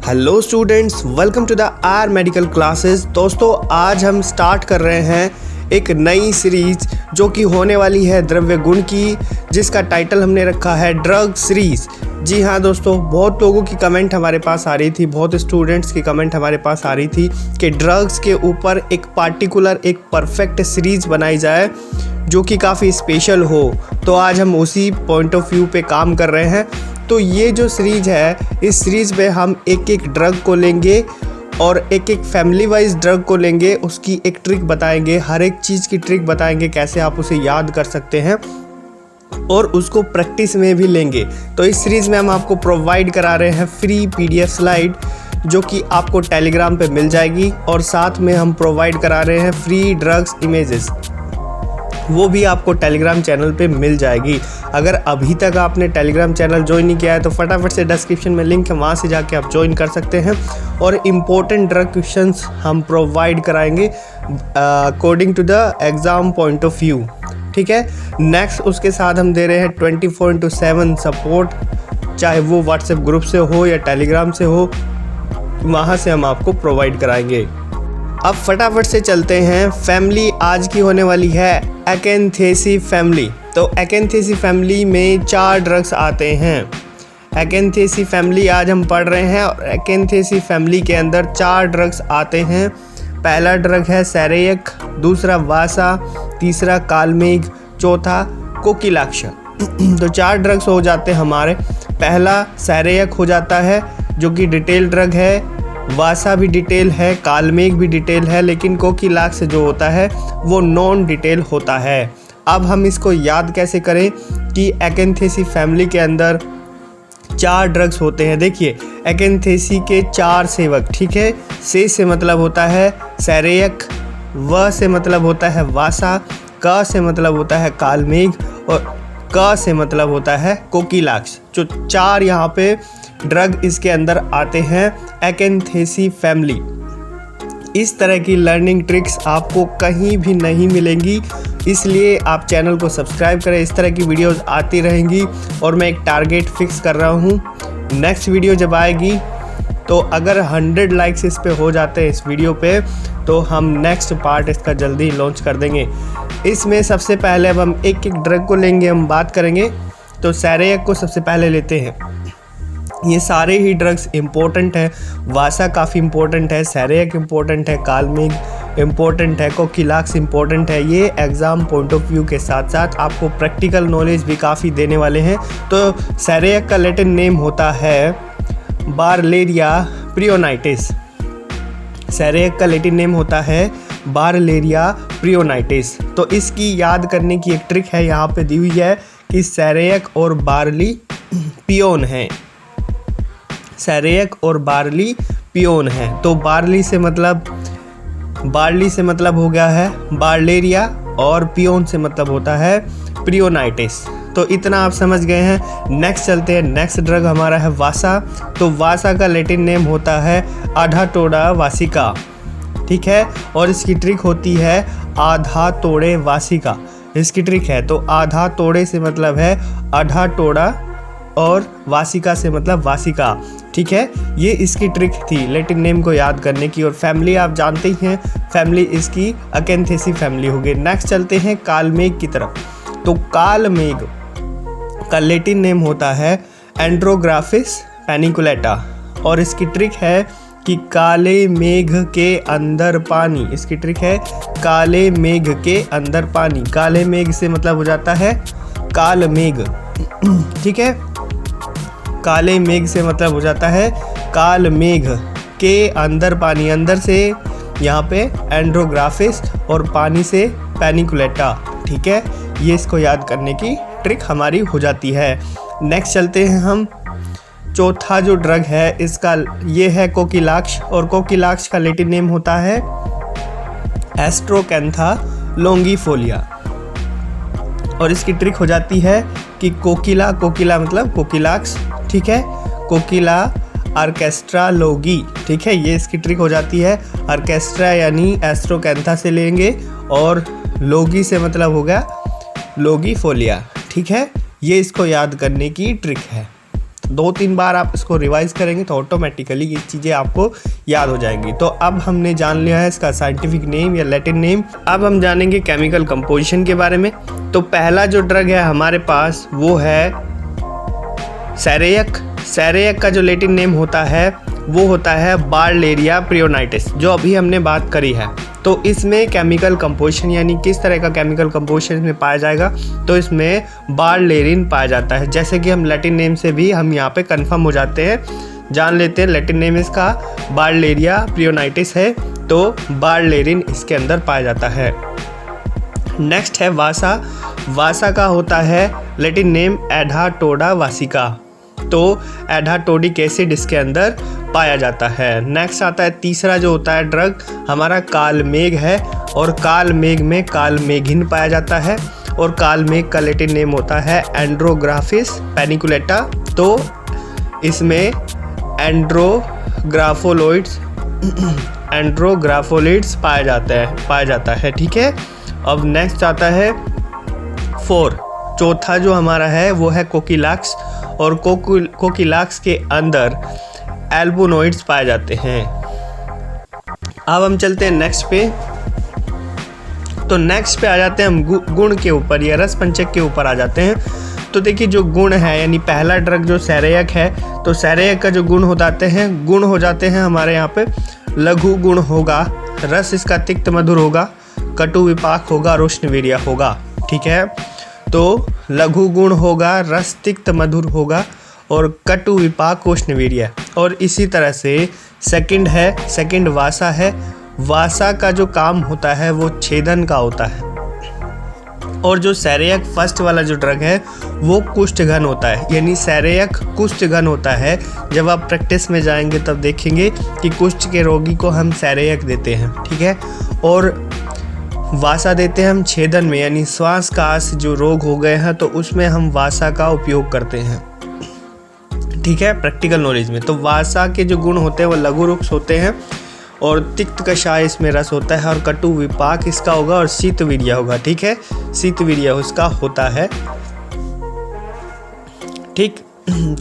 Hello students, welcome to the R medical classes. दोस्तों, आज हम स्टार्ट कर रहे हैं एक नई सीरीज जो कि होने वाली है द्रव्य गुण की, जिसका टाइटल हमने रखा है ड्रग सीरीज। जी हाँ दोस्तों, बहुत लोगों की कमेंट हमारे पास आ रही थी, बहुत स्टूडेंट्स की कमेंट हमारे पास आ रही थी कि ड्रग्स के ऊपर एक पार्टिकुलर एक परफेक्ट सीरीज बनाई जाए जो कि काफ़ी स्पेशल हो। तो आज हम उसी पॉइंट ऑफ व्यू पे काम कर रहे हैं। तो ये जो सीरीज है, इस सीरीज में हम एक एक ड्रग को लेंगे और एक एक फैमिली वाइज ड्रग को लेंगे, उसकी एक ट्रिक बताएंगे, हर एक चीज़ की ट्रिक बताएंगे कैसे आप उसे याद कर सकते हैं और उसको प्रैक्टिस में भी लेंगे। तो इस सीरीज़ में हम आपको प्रोवाइड करा रहे हैं फ्री पीडीएफ स्लाइड जो कि आपको टेलीग्राम पे मिल जाएगी, और साथ में हम प्रोवाइड करा रहे हैं फ्री ड्रग्स इमेजेस, वो भी आपको टेलीग्राम चैनल पे मिल जाएगी। अगर अभी तक आपने टेलीग्राम चैनल ज्वाइन नहीं किया है तो फटाफट से डिस्क्रिप्शन में लिंक है, वहाँ से जाके आप ज्वाइन कर सकते हैं। और इम्पोर्टेंट ड्रग क्वेश्चंस हम प्रोवाइड कराएंगे according to the exam point of view. ठीक है। नेक्स्ट उसके साथ हम दे रहे हैं 24/7 सपोर्ट, चाहे वो व्हाट्सएप ग्रुप से हो या टेलीग्राम से हो, वहाँ से हम आपको प्रोवाइड कराएंगे। अब फटाफट से चलते हैं। फैमिली आज की होने वाली है एकेंथेसी फैमिली। तो एकेंथेसी फैमिली में 4 ड्रग्स आते हैं। एकेंथेसी फैमिली आज हम पढ़ रहे हैं और एकेंथेसी फैमिली के अंदर 4 ड्रग्स आते हैं। पहला ड्रग है सैरेयक, दूसरा वासा, तीसरा कालमेघ, चौथा कोकिलाक्ष। तो 4 ड्रग्स हो जाते हैं हमारे। पहला सैरेयक हो जाता है जो कि डिटेल ड्रग है, वासा भी डिटेल है, कालमेघ भी डिटेल है, लेकिन कोकिलाक्ष जो होता है वो नॉन डिटेल होता है। अब हम इसको याद कैसे करें कि एकेंथेसी फैमिली के अंदर 4 ड्रग्स होते हैं। देखिए, एकेंथेसी के 4 सेवक, ठीक है। से मतलब होता है सैरेयक, व से मतलब होता है वासा, क से मतलब होता है कालमेघ और क से मतलब होता है कोकिलाक्ष। जो 4 यहाँ पे ड्रग इसके अंदर आते हैं एकेंथेसी फैमिली। इस तरह की लर्निंग ट्रिक्स आपको कहीं भी नहीं मिलेंगी, इसलिए आप चैनल को सब्सक्राइब करें। इस तरह की वीडियोस आती रहेंगी और मैं एक टारगेट फिक्स कर रहा हूँ। नेक्स्ट वीडियो जब आएगी तो अगर 100 लाइक्स इस पे हो जाते हैं इस वीडियो पे, तो हम नेक्स्ट पार्ट इसका जल्दी लॉन्च कर देंगे। इसमें सबसे पहले अब हम एक एक ड्रग को लेंगे, हम बात करेंगे। तो सैरेयक को सबसे पहले लेते हैं। ये सारे ही ड्रग्स इम्पोर्टेंट है। वासा काफ़ी इम्पोर्टेंट है, सैरेयक इम्पोर्टेंट है, कालमेघ इम्पोर्टेंट है, कोकिलाक्ष इम्पोर्टेंट है। ये एग्ज़ाम पॉइंट ऑफ व्यू के साथ साथ आपको प्रैक्टिकल नॉलेज भी काफ़ी देने वाले हैं। तो सैरेयक का लैटिन नेम होता है बारलेरिया प्रियोनाइटिस। सैरेयक का लैटिन नेम होता है बारलेरिया प्रियोनाइटिस। तो इसकी याद करने की एक ट्रिक है, यहाँ पे दी हुई है कि सैरेयक और बार्ली पियोन है। सैरेयक और बार्ली पियोन है। तो बार्ली से मतलब हो गया है बारलेरिया और पियोन से मतलब होता है प्रियोनाइटिस। तो इतना आप समझ गए हैं। नेक्स्ट चलते हैं। नेक्स्ट ड्रग हमारा है वासा। तो वासा का लैटिन नेम होता है आधातोड़ा वासिका, ठीक है। और इसकी ट्रिक होती है आधा तोड़े वासिका, इसकी ट्रिक है। तो आधा तोड़े से मतलब है आधा तोड़ा और वासिका से मतलब वासिका, ठीक है। ये इसकी ट्रिक थी लैटिन नेम को याद करने की। और फैमिली आप जानते ही हैं, फैमिली इसकी एकेंथेसी फैमिली हो गई। नेक्स्ट चलते हैं कालमेघ की तरफ। तो कालमेघ का लैटिन नेम होता है एंड्रोग्राफिस पैनिकुलेटा, और इसकी ट्रिक है कि काले मेघ के अंदर पानी। इसकी ट्रिक है काले मेघ के अंदर पानी। काले मेघ से मतलब हो जाता है कालमेघ, ठीक है। काले मेघ से मतलब हो जाता है कालमेघ के अंदर पानी। अंदर से यहाँ पे एंड्रोग्राफिस और पानी से पैनिकुलेटा, ठीक है। ये इसको याद करने की ट्रिक हमारी हो जाती है। नेक्स्ट चलते हैं हम। चौथा जो ड्रग है इसका ये है कोकिलाक्ष, और कोकिलाक्ष का लैटिन नेम होता है एस्ट्रोकैंथा लॉन्गिफोलिया। और इसकी ट्रिक हो जाती है कि कोकिला मतलब कोकिलाक्ष, ठीक है। कोकिला ऑर्केस्ट्रा लोगी, ठीक है। ये इसकी ट्रिक हो जाती है। ऑर्केस्ट्रा यानी एस्ट्रोकैंथा से लेंगे और लोगी से मतलब होगा लोगिफोलिया, ठीक है। ये इसको याद करने की ट्रिक है। 2-3 बार आप इसको रिवाइज करेंगे तो ऑटोमेटिकली ये चीज़ें आपको याद हो जाएंगी। तो अब हमने जान लिया है इसका साइंटिफिक नेम या लैटिन नेम। अब हम जानेंगे केमिकल कंपोजिशन के बारे में। तो पहला जो ड्रग है हमारे पास वो है सैरेयक। सैरेयक का जो लैटिन नेम होता है वो होता है बार्लेरिया प्रियोनाइटिस, जो अभी हमने बात करी है। तो इसमें केमिकल कंपोजिशन यानी किस तरह का केमिकल कंपोजिशन में पाया जाएगा, तो इसमें बार्लेरिन पाया जाता है। जैसे कि हम लैटिन नेम से भी हम यहाँ पे कंफर्म हो जाते हैं, जान लेते हैं लैटिन नेम इसका बार्लेरिया प्रियोनाइटिस है, तो बार्लेरिन इसके अंदर पाया जाता है। नेक्स्ट है वासा। वासा का होता है लैटिन नेम एडाटोडा वासिका, तो एडाटोडिक एसिड इसके अंदर पाया जाता है। नेक्स्ट आता है तीसरा जो होता है ड्रग हमारा कालमेघ है, और कालमेघ में कालमेघिन पाया जाता है, और कालमेघ का लैटिन नेम होता है एंड्रोग्राफिस पैनिकुलेटा, तो इसमें एंड्रोग्राफोलिड्स पाया जाता है। ठीक है। अब नेक्स्ट आता है 4। चौथा जो हमारा है वो है कोकिलाक्स, और कोकिलाक्स के अंदर एल्बुनोइड्स पाए जाते हैं। अब हम चलते हैं नेक्स्ट पे। तो नेक्स्ट पे आ जाते हैं हम गुण के ऊपर या रस पंचक के ऊपर आ जाते हैं। तो देखिए जो गुण है यानी पहला ड्रग जो सैरेयक है, तो सैरेयक का जो गुण हो जाते हैं हमारे यहाँ पे लघु गुण होगा, रस इसका तिक्त मधुर होगा, कटु विपाक होगा, रोशनी वीर्य होगा। ठीक है। तो लघु गुण होगा, रस तिक्त मधुर होगा, और कटु विपाक उष्णवीर्य। और इसी तरह से सेकंड वासा है। वासा का जो काम होता है वो छेदन का होता है। और जो सैरेयक फर्स्ट वाला जो ड्रग है वो कुष्ठघन होता है, यानी सैरेयक कुष्ठघन होता है। जब आप प्रैक्टिस में जाएंगे तब देखेंगे कि कुष्ठ के रोगी को हम सैरेयक देते हैं। ठीक है। और वासा देते हैं हम छेदन में, यानी श्वास कास जो रोग हो गए हैं तो उसमें हम वासा का उपयोग करते हैं। ठीक है, प्रैक्टिकल नॉलेज में। तो वासा के जो गुण होते हैं वो लघु रुक्ष होते हैं, और तिक्त कषाय इसमें रस होता है, और कटु विपाक इसका होगा, और शीतवीर्य होगा। ठीक है, शीतवीर्य उसका होता है। ठीक,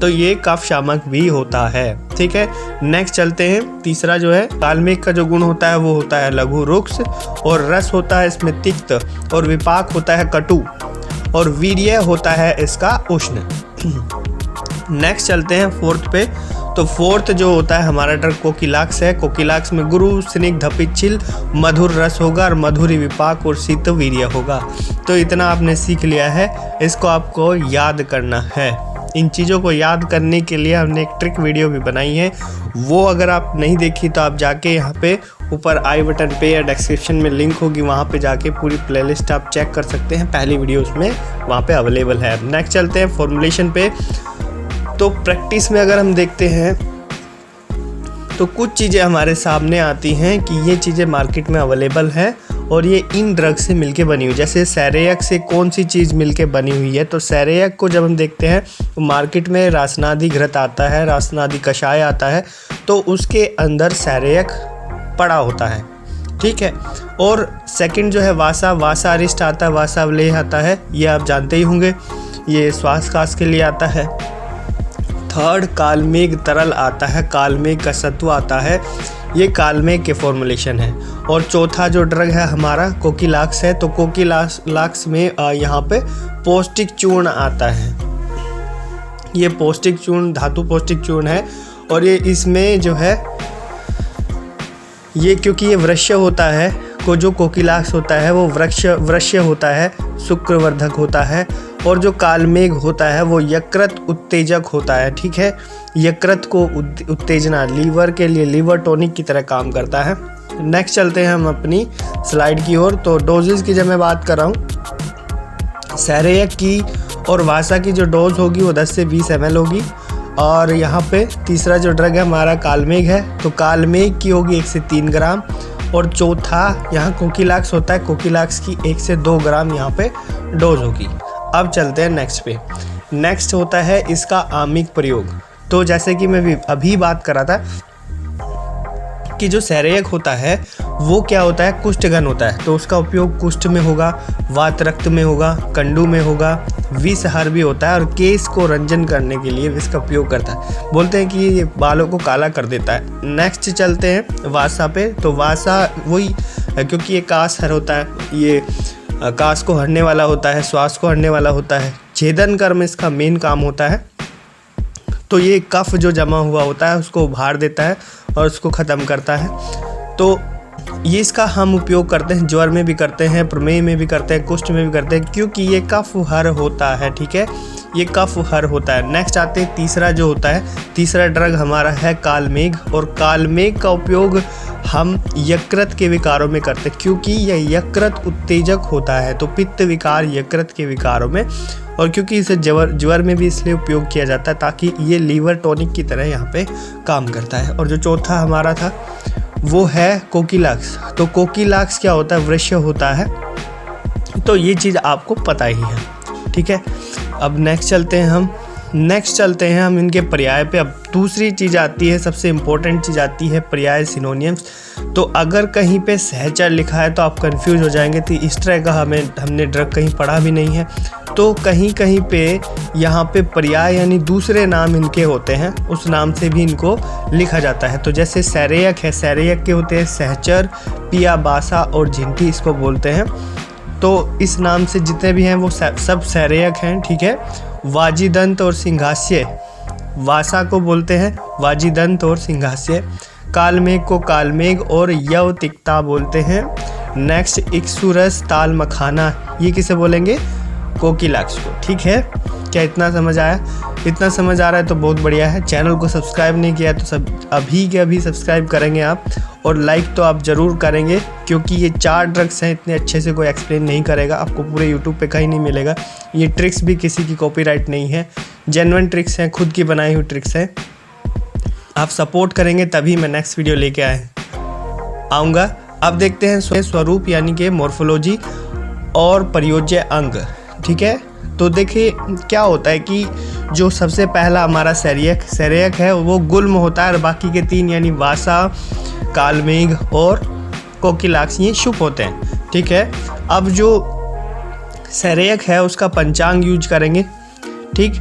तो ये कफ शामक भी होता है। ठीक है। नेक्स्ट चलते हैं। तीसरा जो है कालमेघ का जो गुण होता है वो होता है लघु रुक्ष, और रस होता है इसमें तिक्त, और विपाक होता है कटु, और वीर्य होता है इसका उष्ण। नेक्स्ट चलते हैं 4th पे। तो 4th जो होता है हमारा ड्रग कोकिलाक्स है। कोकिलाक्स में गुरु स्निग्ध पिच्छिल मधुर रस होगा, और मधुरी विपाक और शीत वीर्य होगा। तो इतना आपने सीख लिया है, इसको आपको याद करना है। इन चीज़ों को याद करने के लिए हमने एक ट्रिक वीडियो भी बनाई है, वो अगर आप नहीं देखी तो आप जाके यहाँ पे ऊपर आई बटन पे या डिस्क्रिप्शन में लिंक होगी, वहाँ पे जाके पूरी प्लेलिस्ट आप चेक कर सकते हैं। पहली वीडियो उसमें वहाँ पे अवेलेबल है। नेक्स्ट चलते हैं फॉर्मुलेशन पे। तो प्रैक्टिस में अगर हम देखते हैं तो कुछ चीज़ें हमारे सामने आती हैं कि ये चीज़ें मार्केट में अवेलेबल हैं, और ये इन ड्रग से मिलके बनी हुई। जैसे सैरेयक से कौन सी चीज़ मिलके बनी हुई है, तो सैरेयक को जब हम देखते हैं तो मार्केट में रासनादि घृत आता है, रासनादि कषाय आता है, तो उसके अंदर सैरेयक पड़ा होता है। ठीक है। और सेकंड जो है वासा अरिष्ट आता है, वासा अवलेह आता है, ये आप जानते ही होंगे, ये श्वास कास के लिए आता है। थर्ड कालमेघ तरल आता है, कालमेघ का सत्व आता है, ये कालमेघ के फॉर्मुलेशन है। और चौथा जो ड्रग है हमारा कोकिलाक्स है। तो कोकिलाक्स में यहाँ पे पौष्टिक चूर्ण आता है, ये पौष्टिक चूर्ण धातु पौष्टिक चूर्ण है, और ये इसमें जो है ये क्योंकि ये वृक्ष होता है, को जो कोकिलाक्स होता है वो वृक्ष होता है, शुक्रवर्धक होता है, और जो कालमेघ होता है वो यकृत उत्तेजक होता है। ठीक है, यकृत को उत्तेजना, लीवर के लिए लीवर टॉनिक की तरह काम करता है। नेक्स्ट चलते हैं हम अपनी स्लाइड की ओर। तो डोजेज की जब मैं बात कर रहा हूँ, सैरेयक की और वासा की जो डोज होगी वो 10 से 20 ml होगी। और यहाँ पे तीसरा जो ड्रग है हमारा कालमेघ है, तो कालमेघ की होगी 1 से 3 ग्राम। और चौथा यहाँ कोकिलाक्स होता है, कोकिलाक्स की 1 से 2 ग्राम यहाँ पे डोज होगी। अब चलते हैं नेक्स्ट पे। नेक्स्ट होता है इसका आमिक प्रयोग। तो जैसे कि मैं अभी बात कर रहा था जबकि जो सैरेयक होता है वो क्या होता है, कुष्ठगन होता है, तो उसका उपयोग कुष्ठ में होगा, वात रक्त में होगा, कंडू में होगा, विषहर भी होता है और केश को रंजन करने के लिए इसका उपयोग करता है। बोलते हैं कि ये बालों को काला कर देता है। नेक्स्ट चलते हैं वासा पे। तो वासा वही, क्योंकि ये कास हर होता है, ये कास को हरने वाला होता है, श्वास को हरने वाला होता है, छेदन कर्म इसका मेन काम होता है। तो ये कफ जो जमा हुआ होता है उसको उभार देता है और उसको ख़त्म करता है। तो ये इसका हम उपयोग करते हैं, ज्वर में भी करते हैं, प्रमेह में भी करते हैं, कुष्ठ में भी करते हैं, क्योंकि ये कफ हर होता है। ठीक है, ये कफ हर होता है। नेक्स्ट आते हैं तीसरा जो होता है, तीसरा ड्रग हमारा है कालमेघ। और कालमेघ का उपयोग हम यकृत के विकारों में करते हैं, क्योंकि यह यकृत उत्तेजक होता है। तो पित्त विकार यकृत के विकारों में, और क्योंकि इसे ज्वर में भी इसलिए उपयोग किया जाता है ताकि ये लीवर टॉनिक की तरह यहाँ पे काम करता है। और जो चौथा हमारा था वो है कोकिलाक्स। तो कोकिलाक्स क्या होता है, वृक्ष होता है। तो ये चीज़ आपको पता ही है। ठीक है, अब नेक्स्ट चलते हैं हम इनके पर्याय पे। अब दूसरी चीज़ आती है, सबसे इम्पोर्टेंट चीज़ आती है पर्याय सिनोनियम्स। तो अगर कहीं पे सहचर लिखा है तो आप कंफ्यूज हो जाएंगे, तो इस तरह का हमने ड्रग कहीं पढ़ा भी नहीं है। तो कहीं कहीं पे यहाँ पे पर्याय यानी दूसरे नाम इनके होते हैं, उस नाम से भी इनको लिखा जाता है। तो जैसे सैरेयक है, सैरेयक के होते हैं सहचर, पिया, बासा और झिंटी, इसको बोलते हैं। तो इस नाम से जितने भी हैं वो सब सैरेयक हैं। ठीक है, वाजीदंत और सिंहास्य, वासा को बोलते हैं वाजीदंत और सिंहास्य। कालमेघ को कालमेघ और यवतिकता बोलते हैं। नेक्स्ट इक्सुरस, ताल मखाना, ये किसे बोलेंगे, कोकिलाक्स को। ठीक है, क्या इतना समझ आया? इतना समझ आ रहा है तो बहुत बढ़िया है। चैनल को सब्सक्राइब नहीं किया तो अभी के अभी सब्सक्राइब करेंगे आप, और लाइक तो आप ज़रूर करेंगे, क्योंकि ये 4 ड्रग्स हैं, इतने अच्छे से कोई एक्सप्लेन नहीं करेगा, आपको पूरे यूट्यूब पे कहीं नहीं मिलेगा। ये ट्रिक्स भी किसी की कॉपीराइट नहीं है, जेन्युइन ट्रिक्स हैं, खुद की बनाई हुई ट्रिक्स हैं। आप सपोर्ट करेंगे तभी मैं नेक्स्ट वीडियो लेके आऊँगा। अब देखते हैं स्वरूप यानी कि मॉर्फोलॉजी और प्रयोज्य अंग। ठीक है, तो देखिए क्या होता है कि जो सबसे पहला हमारा सैरेयक है वो गुल्म होता है, और बाकी के 3 यानी वासा, कालमेघ और कोकिलाक्स ये शुभ होते हैं। ठीक है, अब जो सैरेयक है उसका पंचांग यूज करेंगे। ठीक,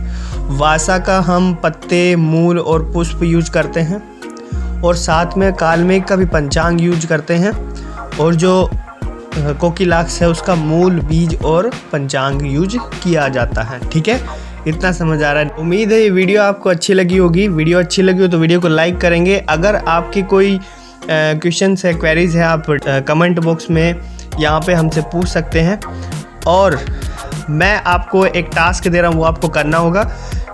वासा का हम पत्ते, मूल और पुष्प यूज करते हैं, और साथ में कालमेघ का भी पंचांग यूज करते हैं, और जो कोकिलाक्स है उसका मूल, बीज और पंचांग यूज किया जाता है। ठीक है, इतना समझ आ रहा है। उम्मीद है ये वीडियो आपको अच्छी लगी होगी। वीडियो अच्छी लगी हो तो वीडियो को लाइक करेंगे। अगर आपकी कोई क्वेश्चंस है, क्वेरीज है, आप कमेंट बॉक्स में यहाँ पे हमसे पूछ सकते हैं, और मैं आपको एक टास्क दे रहा हूँ, वो आपको करना होगा।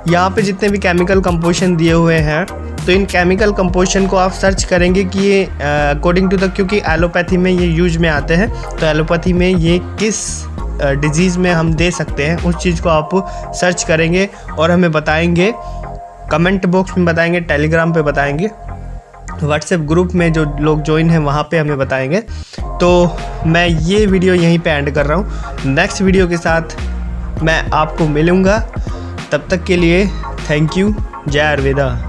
यहाँ पे जितने भी केमिकल कंपोजिशन दिए हुए हैं, तो इन केमिकल कंपोजिशन को आप सर्च करेंगे कि ये अकॉर्डिंग टू द, क्योंकि एलोपैथी में ये यूज में आते हैं, तो एलोपैथी में ये किस डिजीज़ में हम दे सकते हैं, उस चीज़ को आप सर्च करेंगे और हमें बताएंगे, कमेंट बॉक्स में बताएंगे, टेलीग्राम पे बताएंगे, व्हाट्सएप ग्रुप में जो लोग ज्वाइन हैं वहाँ पे हमें बताएंगे। तो मैं ये वीडियो यहीं पे एंड कर रहा हूँ। नेक्स्ट वीडियो के साथ मैं आपको मिलूँगा, तब तक के लिए थैंक यू। जय आयुर्वेदा।